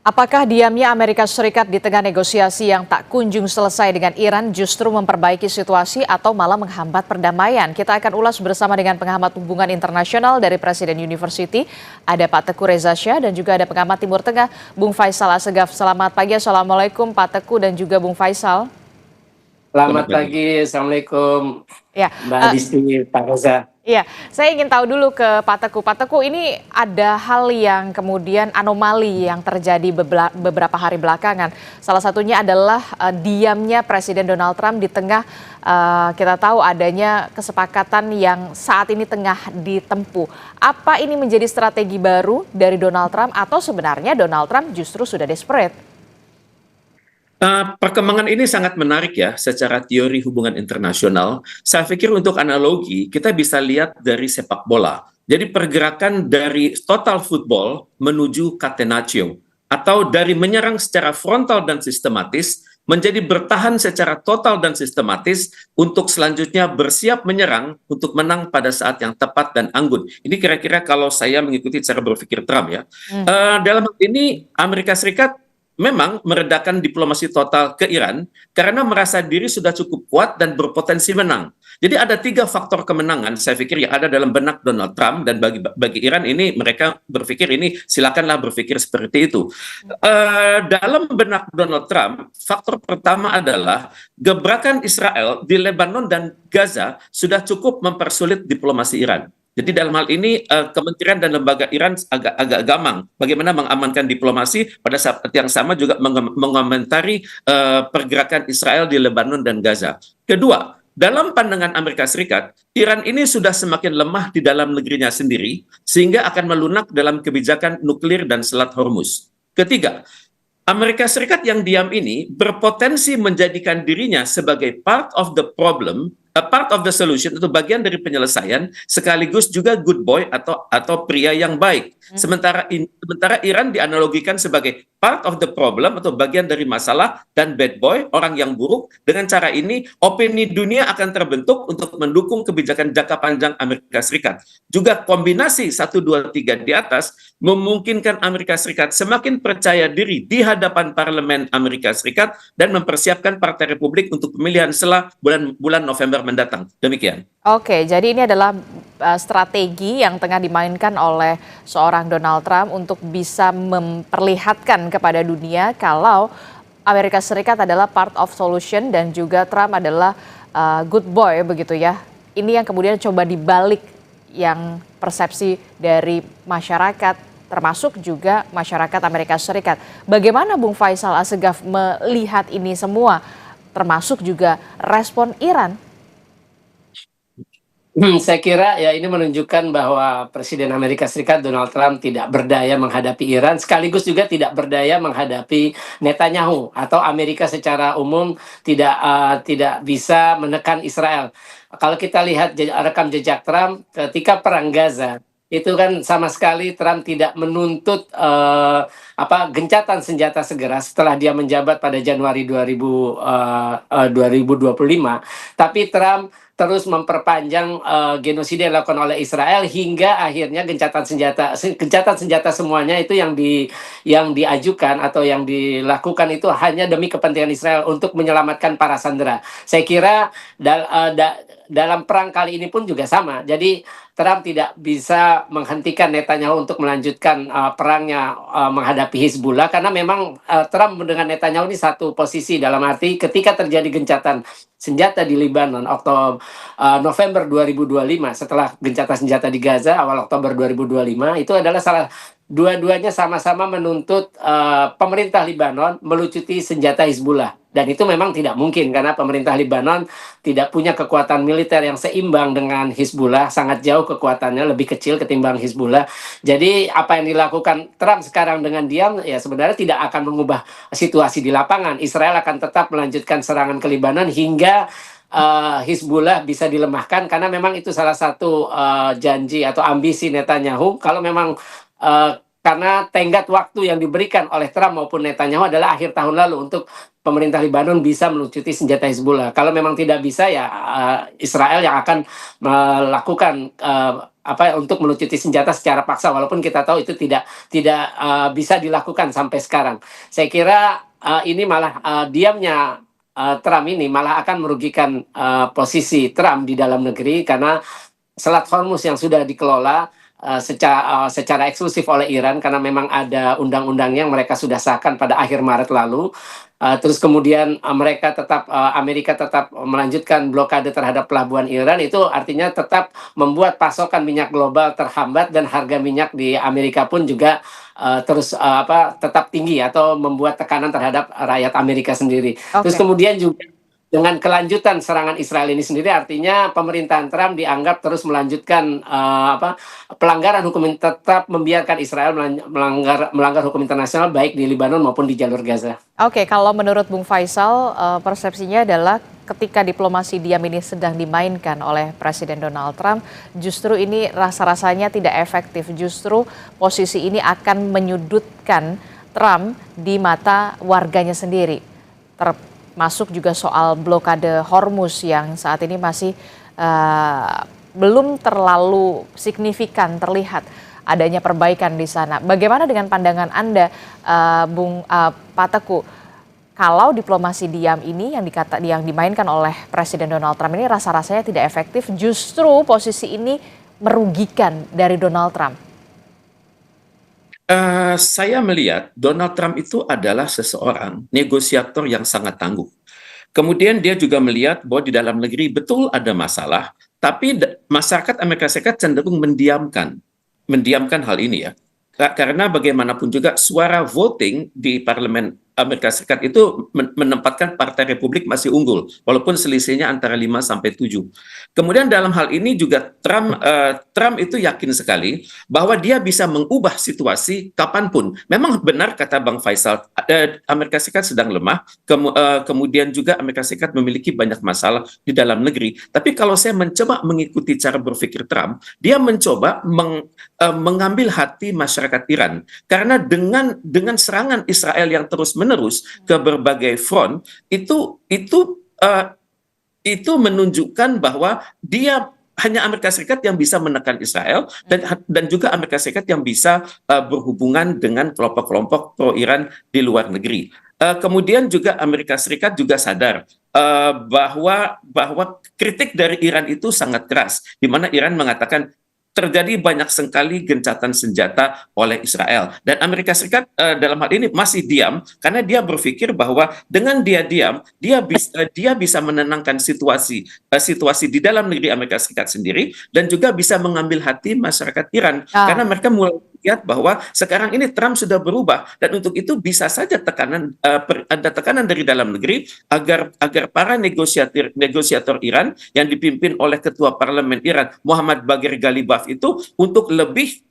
Apakah diamnya Amerika Serikat di tengah negosiasi yang tak kunjung selesai dengan Iran justru memperbaiki situasi atau malah menghambat perdamaian? Kita akan ulas bersama dengan pengamat hubungan internasional dari Presiden University, ada Pak Teguh Reza Shah, dan juga ada pengamat Timur Tengah, Bung Faisal Assegaf. Selamat pagi, Assalamualaikum Pak Teguh dan juga Bung Faisal. Selamat pagi, Assalamualaikum Ya, Mbak Disti, Pak Reza. Iya, saya ingin tahu dulu ke Pak Teguh. Pak Teguh, ini ada hal yang kemudian anomali yang terjadi beberapa hari belakangan. Salah satunya adalah diamnya Presiden Donald Trump di tengah kita tahu adanya kesepakatan yang saat ini tengah ditempuh. Apa ini menjadi strategi baru dari Donald Trump atau sebenarnya Donald Trump justru sudah desperate? Perkembangan ini sangat menarik ya secara teori hubungan internasional. Saya pikir untuk analogi kita bisa lihat dari sepak bola. Jadi pergerakan dari total football menuju catenaccio atau dari menyerang secara frontal dan sistematis menjadi bertahan secara total dan sistematis untuk selanjutnya bersiap menyerang untuk menang pada saat yang tepat dan anggun. Ini kira-kira kalau saya mengikuti cara berpikir Trump ya. Dalam hal ini Amerika Serikat memang meredakan diplomasi total ke Iran karena merasa diri sudah cukup kuat dan berpotensi menang. Jadi ada 3 faktor kemenangan saya pikir yang ada dalam benak Donald Trump, dan bagi Iran ini mereka berpikir ini silakanlah berpikir seperti itu. Dalam benak Donald Trump, faktor pertama adalah gebrakan Israel di Lebanon dan Gaza sudah cukup mempersulit diplomasi Iran. Jadi dalam hal ini kementerian dan lembaga Iran agak gamang bagaimana mengamankan diplomasi, pada saat yang sama juga mengomentari pergerakan Israel di Lebanon dan Gaza. Kedua, dalam pandangan Amerika Serikat, Iran ini sudah semakin lemah di dalam negerinya sendiri sehingga akan melunak dalam kebijakan nuklir dan Selat Hormuz. Ketiga, Amerika Serikat yang diam ini berpotensi menjadikan dirinya sebagai part of the problem, a part of the solution, itu bagian dari penyelesaian, sekaligus juga good boy atau pria yang baik. Sementara Iran dianalogikan sebagai part of the problem atau bagian dari masalah, dan bad boy, orang yang buruk. Dengan cara ini, opini dunia akan terbentuk untuk mendukung kebijakan jangka panjang Amerika Serikat. Juga kombinasi 1, 2, 3 di atas memungkinkan Amerika Serikat semakin percaya diri di hadapan parlemen Amerika Serikat dan mempersiapkan Partai Republik untuk pemilihan setelah bulan November mendatang. Demikian. Oke, jadi ini adalah strategi yang tengah dimainkan oleh seorang Donald Trump untuk bisa memperlihatkan kepada dunia kalau Amerika Serikat adalah part of solution dan juga Trump adalah good boy begitu ya. Ini yang kemudian coba dibalik yang persepsi dari masyarakat, termasuk juga masyarakat Amerika Serikat. Bagaimana Bung Faisal Assegaf melihat ini semua, termasuk juga respon Iran? Saya kira ya ini menunjukkan bahwa Presiden Amerika Serikat Donald Trump tidak berdaya menghadapi Iran, sekaligus juga tidak berdaya menghadapi Netanyahu, atau Amerika secara umum tidak bisa menekan Israel. Kalau kita lihat rekam jejak Trump ketika perang Gaza, itu kan sama sekali Trump tidak menuntut gencatan senjata segera setelah dia menjabat pada Januari 2025, tapi Trump terus memperpanjang genosida yang dilakukan oleh Israel hingga akhirnya gencatan senjata semuanya itu yang diajukan atau yang dilakukan itu hanya demi kepentingan Israel untuk menyelamatkan para sandera. Saya kira dalam perang kali ini pun juga sama. Jadi Trump tidak bisa menghentikan Netanyahu untuk melanjutkan perangnya menghadapi Hizbullah, karena memang Trump dengan Netanyahu ini satu posisi, dalam arti ketika terjadi gencatan senjata di Lebanon November 2025, setelah gencatan senjata di Gaza awal Oktober 2025, itu adalah dua-duanya sama-sama menuntut pemerintah Lebanon melucuti senjata Hizbullah. Dan itu memang tidak mungkin karena pemerintah Lebanon tidak punya kekuatan militer yang seimbang dengan Hizbullah, sangat jauh kekuatannya, lebih kecil ketimbang Hizbullah. Jadi apa yang dilakukan Trump sekarang dengan diam ya sebenarnya tidak akan mengubah situasi di lapangan. Israel akan tetap melanjutkan serangan ke Lebanon hingga Hizbullah bisa dilemahkan, karena memang itu salah satu janji atau ambisi Netanyahu. Kalau memang karena tenggat waktu yang diberikan oleh Trump maupun Netanyahu adalah akhir tahun lalu untuk pemerintah Lebanon bisa melucuti senjata Hizbullah. Kalau memang tidak bisa, ya Israel yang akan melakukan untuk melucuti senjata secara paksa, walaupun kita tahu itu tidak bisa dilakukan sampai sekarang. Saya kira ini malah diamnya Trump ini malah akan merugikan posisi Trump di dalam negeri, karena Selat Hormuz yang sudah dikelola secara eksklusif oleh Iran, karena memang ada undang-undangnya yang mereka sudah sahkan pada akhir Maret lalu. Terus kemudian Amerika tetap melanjutkan blokade terhadap pelabuhan Iran, itu artinya tetap membuat pasokan minyak global terhambat, dan harga minyak di Amerika pun juga tetap tinggi, atau membuat tekanan terhadap rakyat Amerika sendiri. Terus kemudian juga dengan kelanjutan serangan Israel ini sendiri, artinya pemerintahan Trump dianggap terus melanjutkan pelanggaran hukum, tetap membiarkan Israel melanggar hukum internasional baik di Lebanon maupun di jalur Gaza. Oke, kalau menurut Bung Faisal, persepsinya adalah ketika diplomasi diam ini sedang dimainkan oleh Presiden Donald Trump, justru ini rasa-rasanya tidak efektif. Justru posisi ini akan menyudutkan Trump di mata warganya sendiri. Masuk juga soal blokade Hormuz yang saat ini masih belum terlalu signifikan terlihat adanya perbaikan di sana. Bagaimana dengan pandangan Anda, Pak Teguh? Kalau diplomasi diam ini yang dimainkan oleh Presiden Donald Trump ini rasa-rasanya tidak efektif, justru posisi ini merugikan dari Donald Trump. Saya melihat Donald Trump itu adalah seseorang negosiator yang sangat tangguh. Kemudian dia juga melihat bahwa di dalam negeri betul ada masalah, tapi masyarakat Amerika Serikat cenderung mendiamkan hal ini ya. Karena bagaimanapun juga suara voting di parlemen Amerika Serikat itu menempatkan Partai Republik masih unggul, walaupun selisihnya antara 5 sampai 7. Kemudian dalam hal ini juga Trump itu yakin sekali bahwa dia bisa mengubah situasi kapanpun. Memang benar kata Bang Faisal, Amerika Serikat sedang lemah, kemudian juga Amerika Serikat memiliki banyak masalah di dalam negeri. Tapi kalau saya mencoba mengikuti cara berpikir Trump, dia mencoba mengambil hati masyarakat Iran. Karena dengan serangan Israel yang terus-menerus ke berbagai front, itu menunjukkan bahwa dia hanya Amerika Serikat yang bisa menekan Israel, dan juga Amerika Serikat yang bisa berhubungan dengan kelompok-kelompok pro-Iran di luar negeri. Kemudian juga Amerika Serikat juga sadar bahwa kritik dari Iran itu sangat keras, di mana Iran mengatakan terjadi banyak sekali gencatan senjata oleh Israel, dan Amerika Serikat dalam hal ini masih diam karena dia berpikir bahwa dengan dia diam dia bisa menenangkan situasi di dalam negeri Amerika Serikat sendiri, dan juga bisa mengambil hati masyarakat Iran karena mereka mulai lihat bahwa sekarang ini Trump sudah berubah, dan untuk itu bisa saja ada tekanan dari dalam negeri agar para negosiator Iran yang dipimpin oleh Ketua Parlemen Iran Muhammad Baghir Ghalibaf itu untuk lebih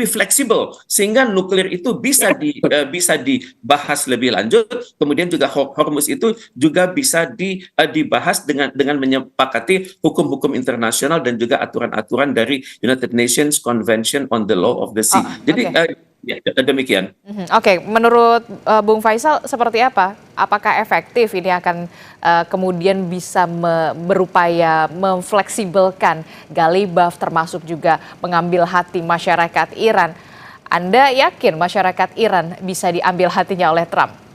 fleksibel, sehingga nuklir itu bisa dibahas lebih lanjut. Kemudian juga Hormuz itu juga bisa dibahas dengan menyepakati hukum-hukum internasional dan juga aturan-aturan dari United Nations Convention on the Law of the Sea. Jadi demikian. Oke, menurut Bung Faisal seperti apa? Apakah efektif ini akan kemudian bisa berupaya memfleksibelkan Ghalibaf, termasuk juga mengambil hati masyarakat Iran? Anda yakin masyarakat Iran bisa diambil hatinya oleh Trump?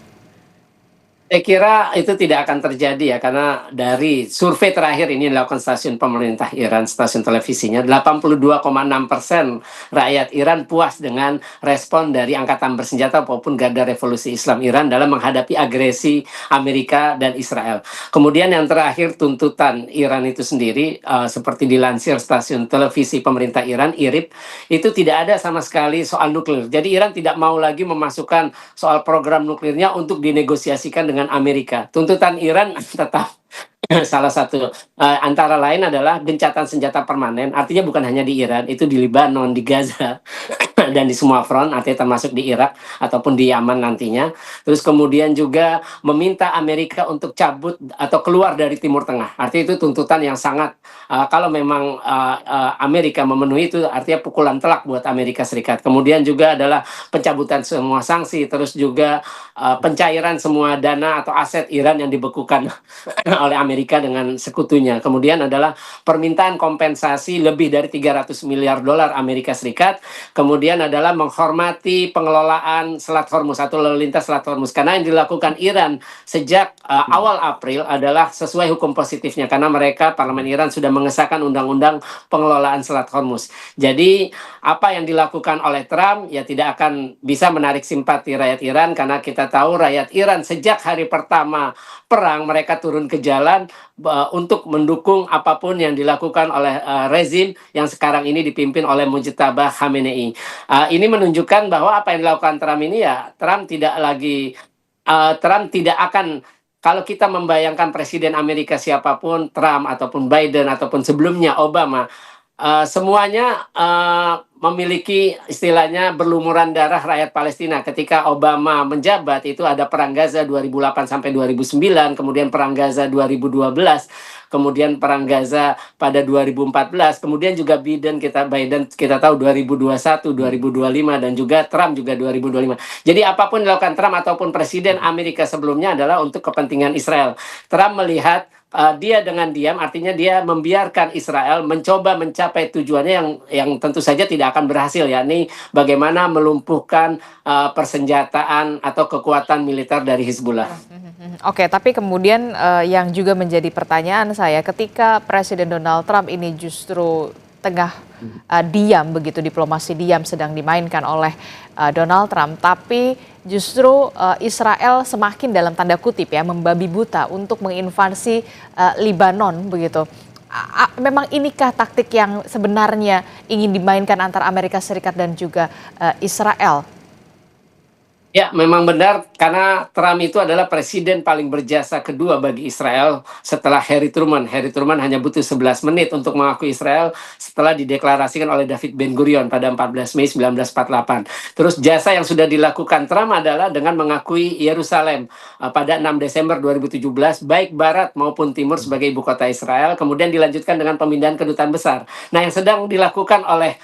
Saya kira itu tidak akan terjadi ya, karena dari survei terakhir ini dilakukan stasiun pemerintah Iran, stasiun televisinya, 82,6% rakyat Iran puas dengan respon dari Angkatan Bersenjata maupun Garda Revolusi Islam Iran dalam menghadapi agresi Amerika dan Israel. Kemudian yang terakhir, tuntutan Iran itu sendiri, seperti dilansir stasiun televisi pemerintah Iran, IRIB, itu tidak ada sama sekali soal nuklir. Jadi Iran tidak mau lagi memasukkan soal program nuklirnya untuk dinegosiasikan dengan Amerika. Tuntutan Iran tetap Salah satu antara lain adalah gencatan senjata permanen, artinya bukan hanya di Iran, itu di Libanon, di Gaza, dan di semua front, artinya termasuk di Irak ataupun di Yaman nantinya. Terus kemudian juga meminta Amerika untuk cabut atau keluar dari Timur Tengah. Artinya itu tuntutan yang sangat, kalau memang Amerika memenuhi itu, artinya pukulan telak buat Amerika Serikat. Kemudian juga adalah pencabutan semua sanksi, terus juga pencairan semua dana atau aset Iran yang dibekukan oleh Amerika dengan sekutunya. Kemudian adalah permintaan kompensasi lebih dari 300 miliar dolar Amerika Serikat. Kemudian adalah menghormati pengelolaan Selat Hormuz atau lalu lintas Selat Hormuz. Karena yang dilakukan Iran sejak awal April adalah sesuai hukum positifnya. Karena mereka, Parlemen Iran sudah mengesahkan undang-undang pengelolaan Selat Hormuz. Jadi apa yang dilakukan oleh Trump ya tidak akan bisa menarik simpati rakyat Iran. Karena kita tahu rakyat Iran sejak hari pertama perang mereka turun ke jalan untuk mendukung apapun yang dilakukan oleh rezim yang sekarang ini dipimpin oleh Mujtaba Khamenei. Ini menunjukkan bahwa apa yang dilakukan Trump ini ya Trump tidak akan, kalau kita membayangkan presiden Amerika siapapun, Trump ataupun Biden ataupun sebelumnya Obama, semuanya memiliki istilahnya berlumuran darah rakyat Palestina. Ketika Obama menjabat itu ada perang Gaza 2008 sampai 2009, kemudian perang Gaza 2012, kemudian perang Gaza pada 2014, kemudian juga Biden kita tahu 2021, 2025 dan juga Trump juga 2025. Jadi apapun dilakukan Trump ataupun presiden Amerika sebelumnya adalah untuk kepentingan Israel. Trump melihat dia dengan diam, artinya dia membiarkan Israel mencoba mencapai tujuannya yang tentu saja tidak akan berhasil, yakni bagaimana melumpuhkan persenjataan atau kekuatan militer dari Hizbullah. Oke, tapi kemudian yang juga menjadi pertanyaan saya, ketika Presiden Donald Trump ini justru tengah diam, begitu diplomasi diam sedang dimainkan oleh Donald Trump, tapi justru Israel semakin dalam tanda kutip ya membabi buta untuk menginvasi Libanon begitu. Memang inikah taktik yang sebenarnya ingin dimainkan antara Amerika Serikat dan juga Israel? Ya, memang benar karena Trump itu adalah presiden paling berjasa kedua bagi Israel setelah Harry Truman. Harry Truman hanya butuh 11 menit untuk mengakui Israel setelah dideklarasikan oleh David Ben-Gurion pada 14 Mei 1948. Terus jasa yang sudah dilakukan Trump adalah dengan mengakui Yerusalem pada 6 Desember 2017, baik barat maupun timur sebagai ibu kota Israel, kemudian dilanjutkan dengan pemindahan kedutaan besar. Nah, yang sedang dilakukan oleh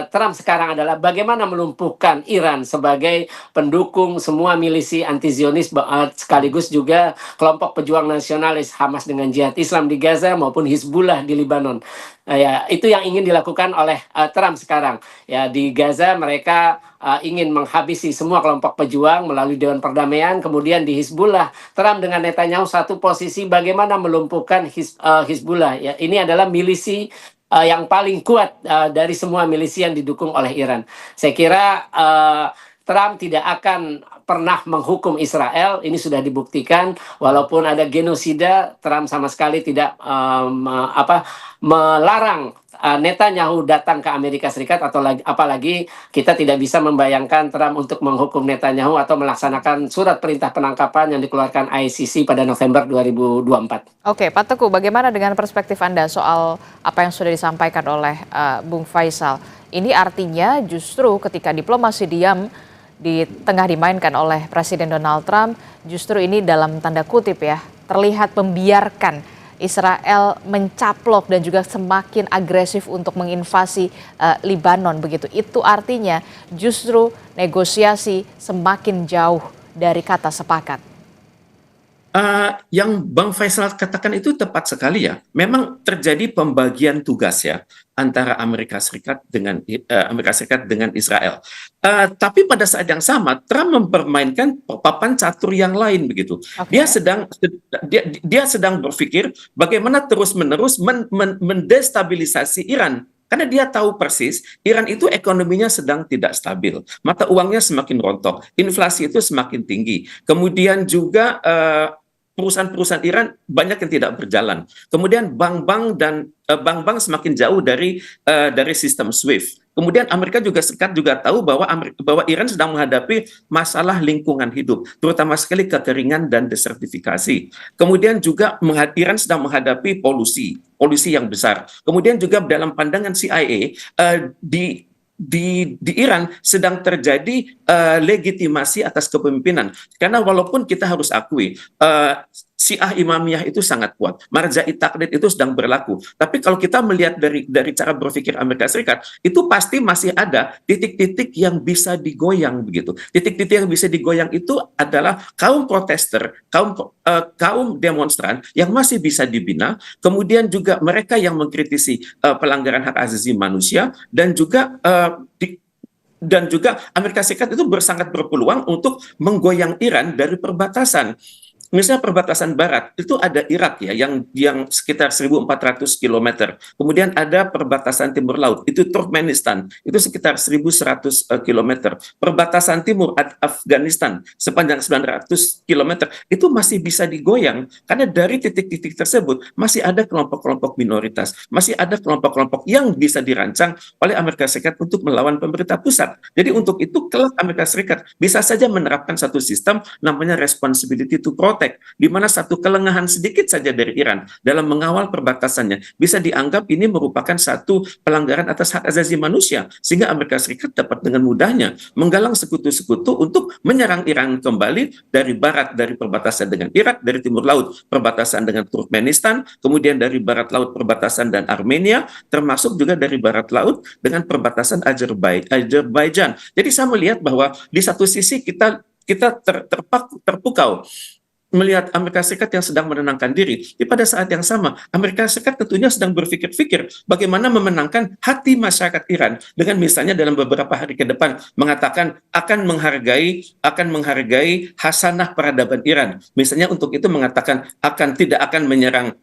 Trump sekarang adalah bagaimana melumpuhkan Iran sebagai pendukung semua milisi anti-Zionis sekaligus juga kelompok pejuang nasionalis Hamas dengan Jihad Islam di Gaza maupun Hizbullah di Libanon. Ya, itu yang ingin dilakukan oleh Trump sekarang. Ya, di Gaza mereka ingin menghabisi semua kelompok pejuang melalui Dewan Perdamaian. Kemudian di Hizbullah, Trump dengan Netanyahu satu posisi bagaimana melumpuhkan Hizbullah. Ya, ini adalah milisi yang paling kuat dari semua milisi yang didukung oleh Iran. Saya kira Trump tidak akan pernah menghukum Israel, ini sudah dibuktikan. Walaupun ada genosida, Trump sama sekali tidak melarang Netanyahu datang ke Amerika Serikat, atau apalagi kita tidak bisa membayangkan Trump untuk menghukum Netanyahu atau melaksanakan surat perintah penangkapan yang dikeluarkan ICC pada November 2024. Oke, Pak Teguh, bagaimana dengan perspektif Anda soal apa yang sudah disampaikan oleh Bung Faisal? Ini artinya justru ketika diplomasi diam di tengah dimainkan oleh Presiden Donald Trump, justru ini dalam tanda kutip ya, terlihat membiarkan Israel mencaplok dan juga semakin agresif untuk menginvasi Libanon begitu. Itu artinya justru negosiasi semakin jauh dari kata sepakat. Yang Bang Faisal katakan itu tepat sekali ya. Memang terjadi pembagian tugas ya antara Amerika Serikat dengan Israel. Tapi pada saat yang sama Trump mempermainkan papan catur yang lain begitu. Okay. Dia sedang berpikir bagaimana terus-menerus mendestabilisasi Iran. Karena dia tahu persis Iran itu ekonominya sedang tidak stabil, mata uangnya semakin rontok, inflasi itu semakin tinggi. Kemudian juga perusahaan-perusahaan Iran banyak yang tidak berjalan. Kemudian bank-bank semakin jauh dari sistem SWIFT. Kemudian Amerika Serikat juga tahu bahwa bahwa Iran sedang menghadapi masalah lingkungan hidup, terutama sekali kekeringan dan desertifikasi. Kemudian juga Iran sedang menghadapi polusi yang besar. Kemudian juga dalam pandangan CIA di Iran sedang terjadi legitimasi atas kepemimpinan, karena walaupun kita harus akui Syiah Imamiyah itu sangat kuat, Marja'i Taqlid itu sedang berlaku, tapi kalau kita melihat dari cara berpikir Amerika Serikat, itu pasti masih ada titik-titik yang bisa digoyang begitu. Titik-titik yang bisa digoyang itu adalah kaum protester, kaum demonstran yang masih bisa dibina, kemudian juga mereka yang mengkritisi pelanggaran hak asasi manusia, dan juga Amerika Serikat itu sangat berpeluang untuk menggoyang Iran dari perbatasan. Misalnya perbatasan barat itu ada Irak ya yang sekitar 1.400 km. Kemudian ada perbatasan timur laut itu Turkmenistan itu sekitar 1.100 km. Perbatasan timur Afghanistan sepanjang 900 km itu masih bisa digoyang karena dari titik-titik tersebut masih ada kelompok-kelompok minoritas, masih ada kelompok-kelompok yang bisa dirancang oleh Amerika Serikat untuk melawan pemerintah pusat. Jadi untuk itu kelak Amerika Serikat bisa saja menerapkan satu sistem namanya responsibility to protect, di mana satu kelengahan sedikit saja dari Iran dalam mengawal perbatasannya bisa dianggap ini merupakan satu pelanggaran atas hak asasi manusia, sehingga Amerika Serikat dapat dengan mudahnya menggalang sekutu-sekutu untuk menyerang Iran kembali dari barat, dari perbatasan dengan Irak, dari timur laut perbatasan dengan Turkmenistan, kemudian dari barat laut perbatasan dan Armenia, termasuk juga dari barat laut dengan perbatasan Azerbaijan. Jadi saya melihat bahwa di satu sisi kita terpukau melihat Amerika Serikat yang sedang menenangkan diri. Di pada saat yang sama, Amerika Serikat tentunya sedang berpikir-pikir bagaimana memenangkan hati masyarakat Iran dengan misalnya dalam beberapa hari ke depan mengatakan akan menghargai hasanah peradaban Iran. Misalnya untuk itu mengatakan tidak akan menyerang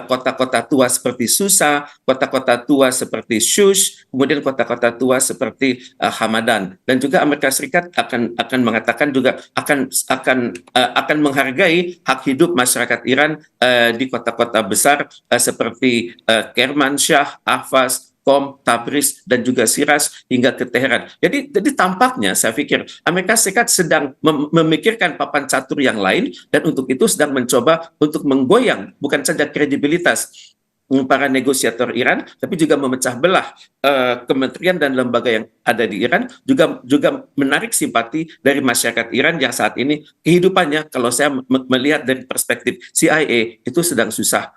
kota-kota tua seperti Susa, kota-kota tua seperti Shush, kemudian kota-kota tua seperti Hamadan. Dan juga Amerika Serikat akan mengatakan juga akan menghargai hak hidup masyarakat Iran di kota-kota besar seperti Kermanshah, Ahvaz, Qom, Tabriz, dan juga Shiraz hingga ke Teheran. Jadi tampaknya saya pikir Amerika Serikat sedang memikirkan papan catur yang lain, dan untuk itu sedang mencoba untuk menggoyang bukan saja kredibilitas para negosiator Iran, tapi juga memecah belah kementerian dan lembaga yang ada di Iran, juga menarik simpati dari masyarakat Iran yang saat ini kehidupannya, kalau saya melihat dari perspektif CIA, itu sedang susah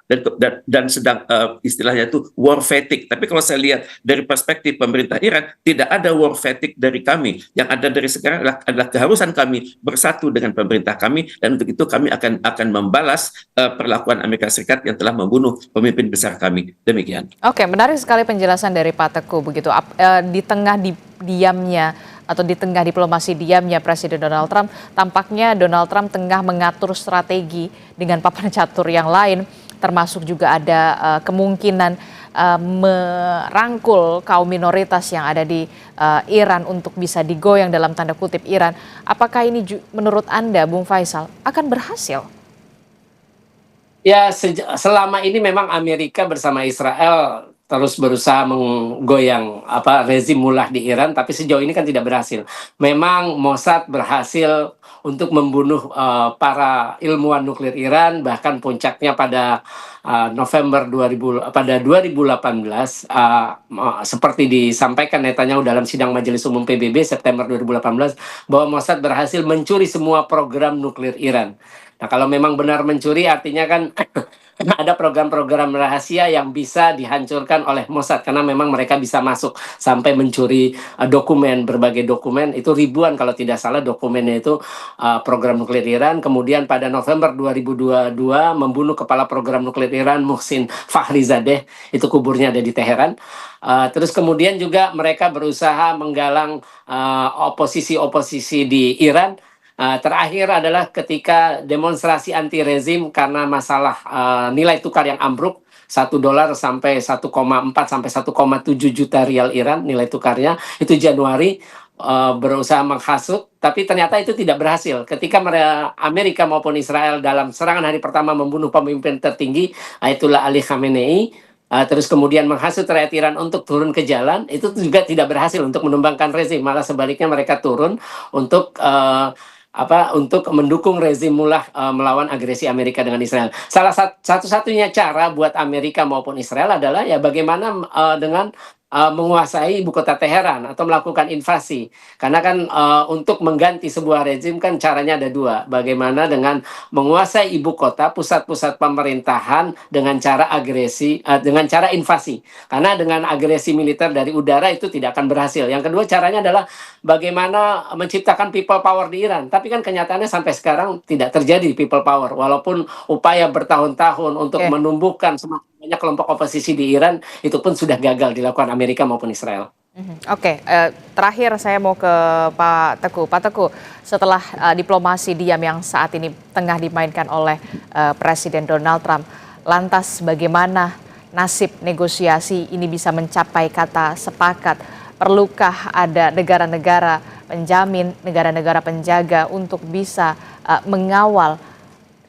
dan sedang istilahnya itu war fatigue. Tapi kalau saya lihat dari perspektif pemerintah Iran, tidak ada war fatigue dari kami. Yang ada dari sekarang adalah keharusan kami bersatu dengan pemerintah kami, dan untuk itu kami akan membalas perlakuan Amerika Serikat yang telah membunuh pemimpin besar kami. Demikian. Oke, menarik sekali penjelasan dari Pak Teguh begitu. Di tengah diamnya atau di tengah diplomasi diamnya Presiden Donald Trump, tampaknya Donald Trump tengah mengatur strategi dengan papan catur yang lain, termasuk juga ada kemungkinan merangkul kaum minoritas yang ada di Iran untuk bisa digoyang dalam tanda kutip Iran. Apakah ini menurut Anda, Bung Faisal, akan berhasil? Ya, selama ini memang Amerika bersama Israel terus berusaha menggoyang rezim mullah di Iran, tapi sejauh ini kan tidak berhasil. Memang Mossad berhasil untuk membunuh para ilmuwan nuklir Iran, bahkan puncaknya pada November 2018, seperti disampaikan Netanyahu dalam sidang Majelis Umum PBB September 2018, bahwa Mossad berhasil mencuri semua program nuklir Iran. Nah, kalau memang benar mencuri, artinya kan ada program-program rahasia yang bisa dihancurkan oleh Mossad, karena memang mereka bisa masuk sampai mencuri berbagai dokumen, itu ribuan kalau tidak salah dokumennya itu program nuklir Iran. Kemudian pada November 2022 membunuh kepala program nuklir Iran Mohsin Fakhrizadeh, itu kuburnya ada di Teheran. Terus kemudian juga mereka berusaha menggalang oposisi-oposisi di Iran. Terakhir adalah ketika demonstrasi anti rezim karena masalah nilai tukar yang ambruk, $1 sampai 1,4 sampai 1,7 juta rial Iran nilai tukarnya, itu Januari, berusaha menghasut, tapi ternyata itu tidak berhasil. Ketika Amerika maupun Israel dalam serangan hari pertama membunuh pemimpin tertinggi Ayatollah Ali Khamenei, terus kemudian menghasut rakyat Iran untuk turun ke jalan, itu juga tidak berhasil untuk menumbangkan rezim, malah sebaliknya mereka turun untuk untuk mendukung rezim Mullah melawan agresi Amerika dengan Israel. Satu-satunya cara buat Amerika maupun Israel adalah ya bagaimana dengan menguasai ibu kota Teheran atau melakukan invasi. Karena kan untuk mengganti sebuah rezim kan caranya ada dua. Bagaimana dengan menguasai ibu kota, pusat-pusat pemerintahan dengan cara agresi, dengan cara invasi. Karena dengan agresi militer dari udara itu tidak akan berhasil. Yang kedua caranya adalah bagaimana menciptakan people power di Iran. Tapi kan kenyataannya sampai sekarang tidak terjadi people power. Walaupun upaya bertahun-tahun untuk Oke. menumbuhkan semakin banyak kelompok oposisi di Iran, itu pun sudah gagal dilakukan Amerika maupun Israel. Oke, terakhir saya mau ke Pak Teguh. Pak Teguh, setelah diplomasi diam yang saat ini tengah dimainkan oleh Presiden Donald Trump, lantas bagaimana nasib negosiasi ini bisa mencapai kata sepakat? Perlukah ada negara-negara penjamin, negara-negara penjaga untuk bisa mengawal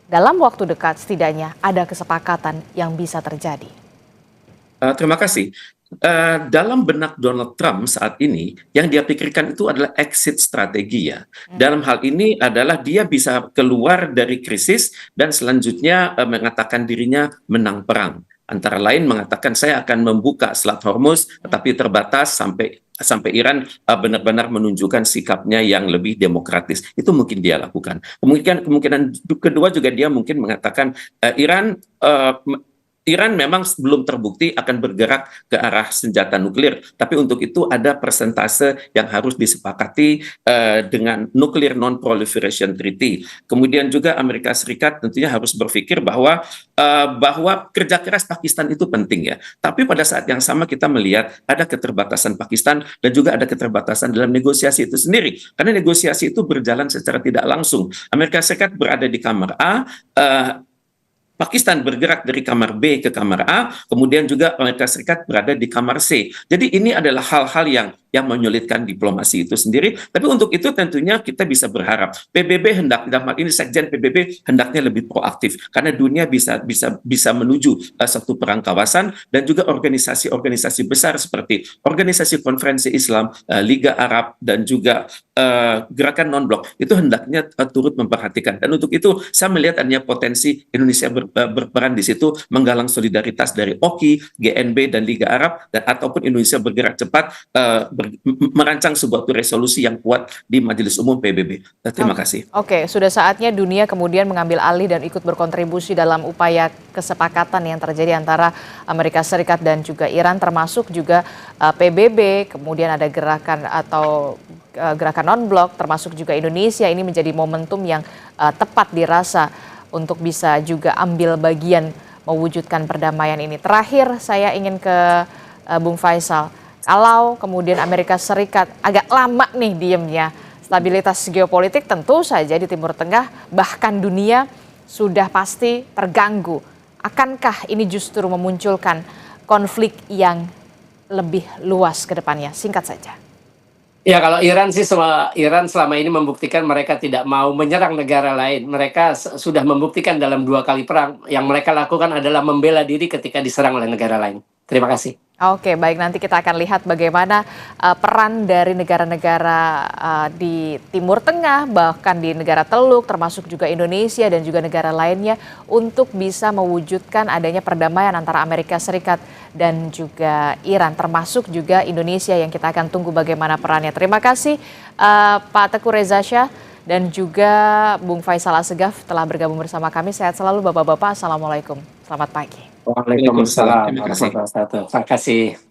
dalam waktu dekat setidaknya ada kesepakatan yang bisa terjadi? Terima kasih. Dalam benak Donald Trump saat ini, yang dia pikirkan itu adalah exit strategi ya. Dalam hal ini adalah dia bisa keluar dari krisis dan selanjutnya mengatakan dirinya menang perang. Antara lain mengatakan saya akan membuka Selat Hormuz, tetapi terbatas sampai Iran benar-benar menunjukkan sikapnya yang lebih demokratis. Itu mungkin dia lakukan. Kemungkinan kedua juga dia mungkin mengatakan Iran memang belum terbukti akan bergerak ke arah senjata nuklir, tapi untuk itu ada persentase yang harus disepakati dengan Nuclear Non-Proliferation Treaty. Kemudian juga Amerika Serikat tentunya harus berpikir bahwa kerja keras Pakistan itu penting ya. Tapi pada saat yang sama kita melihat ada keterbatasan Pakistan dan juga ada keterbatasan dalam negosiasi itu sendiri. Karena negosiasi itu berjalan secara tidak langsung. Amerika Serikat berada di kamar A, Pakistan bergerak dari kamar B ke kamar A, kemudian juga Amerika Serikat berada di kamar C. Jadi ini adalah hal-hal yang menyulitkan diplomasi itu sendiri. Tapi untuk itu tentunya kita bisa berharap PBB dalam hal ini Sekjen PBB hendaknya lebih proaktif karena dunia bisa menuju satu perang kawasan dan juga organisasi-organisasi besar seperti Organisasi Konferensi Islam, Liga Arab dan juga gerakan non-blok itu hendaknya turut memperhatikan. Dan untuk itu saya melihat adanya potensi Indonesia berperan di situ menggalang solidaritas dari OKI, GNB dan Liga Arab dan ataupun Indonesia bergerak cepat merancang sebuah resolusi yang kuat di Majelis Umum PBB. Terima kasih. Oke, sudah saatnya dunia kemudian mengambil alih dan ikut berkontribusi dalam upaya kesepakatan yang terjadi antara Amerika Serikat dan juga Iran, termasuk juga PBB, kemudian ada gerakan atau gerakan non-blok, termasuk juga Indonesia. Ini menjadi momentum yang tepat dirasa untuk bisa juga ambil bagian mewujudkan perdamaian ini. Terakhir saya ingin ke Bung Faisal. Kalau kemudian Amerika Serikat agak lama nih diemnya, stabilitas geopolitik tentu saja di Timur Tengah bahkan dunia sudah pasti terganggu. Akankah ini justru memunculkan konflik yang lebih luas ke depannya? Singkat saja. Ya kalau Iran selama ini membuktikan mereka tidak mau menyerang negara lain. Mereka sudah membuktikan dalam 2 kali perang. Yang mereka lakukan adalah membela diri ketika diserang oleh negara lain. Terima kasih. Oke, baik, nanti kita akan lihat bagaimana peran dari negara-negara di Timur Tengah, bahkan di negara Teluk, termasuk juga Indonesia dan juga negara lainnya untuk bisa mewujudkan adanya perdamaian antara Amerika Serikat dan juga Iran, termasuk juga Indonesia yang kita akan tunggu bagaimana perannya. Terima kasih Pak Teguh Reza Shah dan juga Bung Faisal Assegaf telah bergabung bersama kami. Sehat selalu Bapak-Bapak, Assalamualaikum, selamat pagi. Waalaikumsalam warahmatullahi wabarakatuh. Terima kasih.